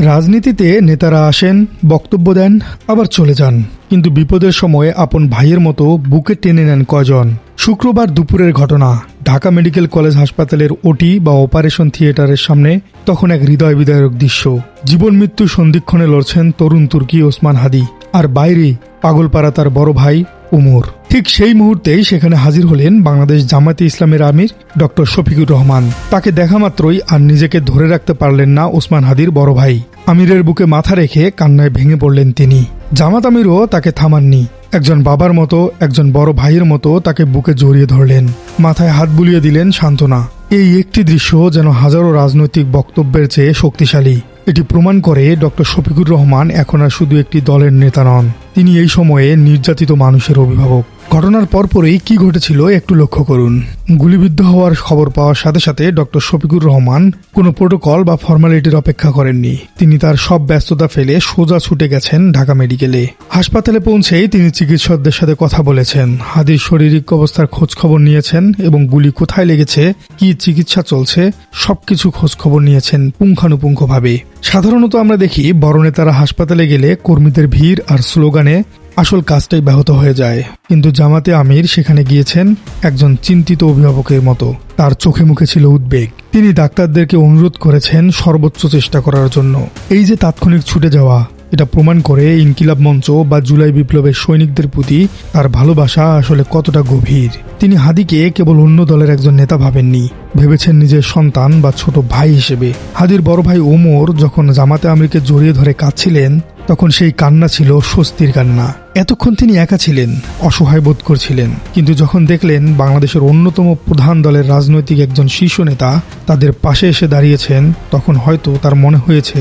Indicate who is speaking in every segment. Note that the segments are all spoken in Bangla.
Speaker 1: রাজনীতিতে নেতারা আসেন, বক্তব্য দেন, আবার চলে যান, কিন্তু বিপদের সময় আপন ভাইয়ের মতো বুকে টেনে নেন কজন। শুক্রবার দুপুরের ঘটনা, ঢাকা মেডিকেল কলেজ হাসপাতালের ওটি বা অপারেশন থিয়েটারের সামনে তখন এক হৃদয় বিদারক দৃশ্য। জীবন মৃত্যু সন্ধিক্ষণে লড়ছেন তরুণ তুর্কি ওসমান হাদি, আর বাইরে পাগলপাড়া তার বড় ভাই ওমর। ঠিক সেই মুহূর্তেই সেখানে হাজির হলেন বাংলাদেশ জামায়াতে ইসলামের আমির ডক্টর শফিকুর রহমান। তাকে দেখা মাত্রই আর নিজেকে ধরে রাখতে পারলেন না ওসমান হাদির বড় ভাই। আমিরের বুকে মাথা রেখে কান্নায় ভেঙে পড়লেন তিনি। জামাত আমিরও তাকে থামাননি। একজন বাবার মতো, একজন বড় ভাইয়ের মতো তাকে বুকে জড়িয়ে ধরলেন, মাথায় হাত বুলিয়ে দিলেন সান্ত্বনা। এই একটি দৃশ্য যেন হাজারো রাজনৈতিক বক্তব্যের চেয়ে শক্তিশালী। এটি প্রমাণ করে ডক্টর শফিকুর রহমান এখন আর শুধু একটি দলের নেতা নন, তিনি এই সময়ে নির্যাতিত মানুষের অভিভাবক। ঘটনার পরপরই কি ঘটেছিল একটু লক্ষ্য করুন। গুলিবিদ্ধ হওয়ার খবর পাওয়ার সাথে সাথে ডক্টর শফিকুর রহমান কোনো প্রোটোকল বা ফর্মালিটির অপেক্ষা করেননি। তিনি তার সব ব্যস্ততা ফেলে সোজা ছুটে গেছেন ঢাকা মেডিকেলে। হাসপাতালে পৌঁছেই তিনি চিকিৎসকদের সাথে কথা বলেছেন, হাদির শারীরিক অবস্থার খোঁজ খবর নিয়েছেন এবং গুলি কোথায় লেগেছে, কি চিকিৎসা চলছে, সবকিছু খোঁজ খবর নিয়েছেন পুঙ্খানুপুঙ্খভাবে। সাধারণত আমরা দেখি বড় নেতারা হাসপাতালে গেলে কর্মীদের ভিড় আর স্লোগানে আসল কাজটাই ব্যাহত হয়ে যায়, কিন্তু জামাতে আমির সেখানে গিয়েছেন একজন চিন্তিত অভিভাবকের মতো। তার চোখে মুখে ছিল উদ্বেগ। তিনি ডাক্তারদেরকে অনুরোধ করেছেন সর্বোচ্চ চেষ্টা করার জন্য। এই যে তাৎক্ষণিক ছুটে যাওয়া, এটা প্রমাণ করে ইনকিলাব মঞ্চ বা জুলাই বিপ্লবের সৈনিকদের প্রতি তার ভালোবাসা আসলে কতটা গভীর। তিনি হাদিকে কেবল অন্য দলের একজন নেতা ভাবেননি, ভেবেছেন নিজের সন্তান বা ছোট ভাই হিসেবে। হাদির বড় ভাই ওমর যখন জামাতে আমিরকে জড়িয়ে ধরে কাঁদছিলেন, তখন সেই কান্না ছিল স্বস্তির কান্না। এতক্ষণ তিনি একা ছিলেন, অসহায় বোধ করছিলেন, কিন্তু যখন দেখলেন বাংলাদেশের অন্যতম প্রধান দলের রাজনৈতিক একজন শীর্ষ নেতা তাদের পাশে এসে দাঁড়িয়েছেন, তখন হয়তো তার মনে হয়েছে,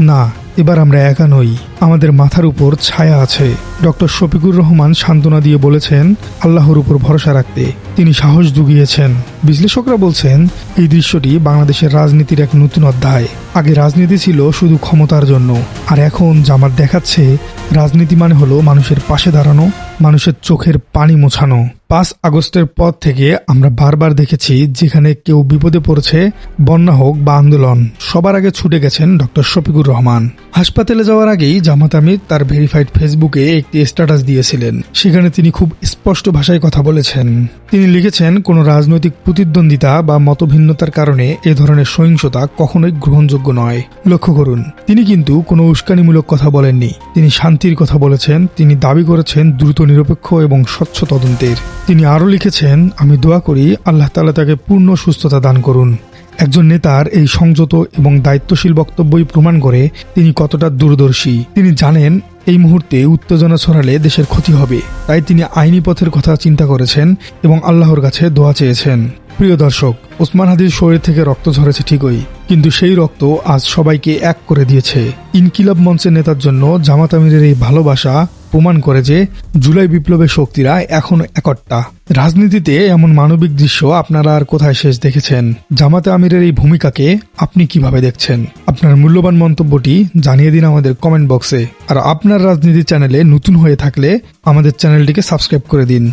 Speaker 1: না, এবার আমরা একা নই, আমাদের মাথার উপর ছায়া আছে। ডক্টর শফিকুর রহমান সান্ত্বনা দিয়ে বলেছেন আল্লাহর উপর ভরসা রাখতে। তিনি সাহস জুগিয়েছেন। বিশ্লেষকরা বলছেন এই দৃশ্যটি বাংলাদেশের রাজনীতির এক নতুন অধ্যায়। আগে রাজনীতি ছিল শুধু ক্ষমতার জন্য, আর এখন জামাত দেখাচ্ছে রাজনীতি মানে হলো মানুষের পাশে দাঁড়ানো, মানুষের চোখের পানি মোছানো। 5 আগস্টের পর থেকে আমরা বারবার দেখেছি যেখানে কেউ বিপদে পড়েছে, বন্যা হোক বা আন্দোলন, সবার আগে ছুটে গেছেন ডক্টর শফিকুর রহমান। হাসপাতালে যাওয়ার আগেই জামাত আমির তার ভেরিফাইড ফেসবুকে একটি স্ট্যাটাস দিয়েছিলেন। সেখানে তিনি খুব স্পষ্ট ভাষায় কথা বলেছেন। তিনি লিখেছেন, কোনো রাজনৈতিক প্রতিদ্বন্দ্বিতা বা মতভিন্নতার কারণে এ ধরনের সহিংসতা কখনোই গ্রহণযোগ্য নয়। লক্ষ্য করুন, তিনি কিন্তু কোনো উস্কানিমূলক কথা বলেননি। তিনি শান্তির কথা বলেছেন। তিনি দাবি করেছেন দ্রুত, নিরপেক্ষ এবং স্বচ্ছ তদন্তের। তিনি আরও লিখেছেন, আমি দোয়া করি আল্লাহ তাআলা তাকে পূর্ণ সুস্থতা দান করুন। একজন নেতার এই সংযত এবং দায়িত্বশীল বক্তব্যই প্রমাণ করে তিনি কতটা দূরদর্শী। তিনি জানেন এই মুহূর্তে উত্তেজনা ছড়ালে দেশের ক্ষতি হবে, তাই তিনি আইনি পথের কথা চিন্তা করেছেন এবং আল্লাহর কাছে দোয়া চেয়েছেন। প্রিয় দর্শক, ওসমান হাদির শরীর থেকে রক্ত ঝরেছে ঠিকই, কিন্তু সেই রক্ত আজ সবাইকে এক করে দিয়েছে। ইনকিলাব মঞ্চের নেতার জন্য জামাত আমিরের এই ভালোবাসা প্রমাণ করে যে জুলাই বিপ্লবের শক্তিরা এখনো একট্টা। রাজনীতিতে এমন মানবিক দৃশ্য আপনারা আর কোথায় শেষ দেখেছেন? জামাতে আমিরের এই ভূমিকাকে আপনি কিভাবে দেখছেন? আপনার মূল্যবান মন্তব্যটি জানিয়ে দিন আমাদের কমেন্ট বক্সে। আর আপনার রাজনীতি চ্যানেলে নতুন হয়ে থাকলে আমাদের চ্যানেলটিকে সাবস্ক্রাইব করে দিন।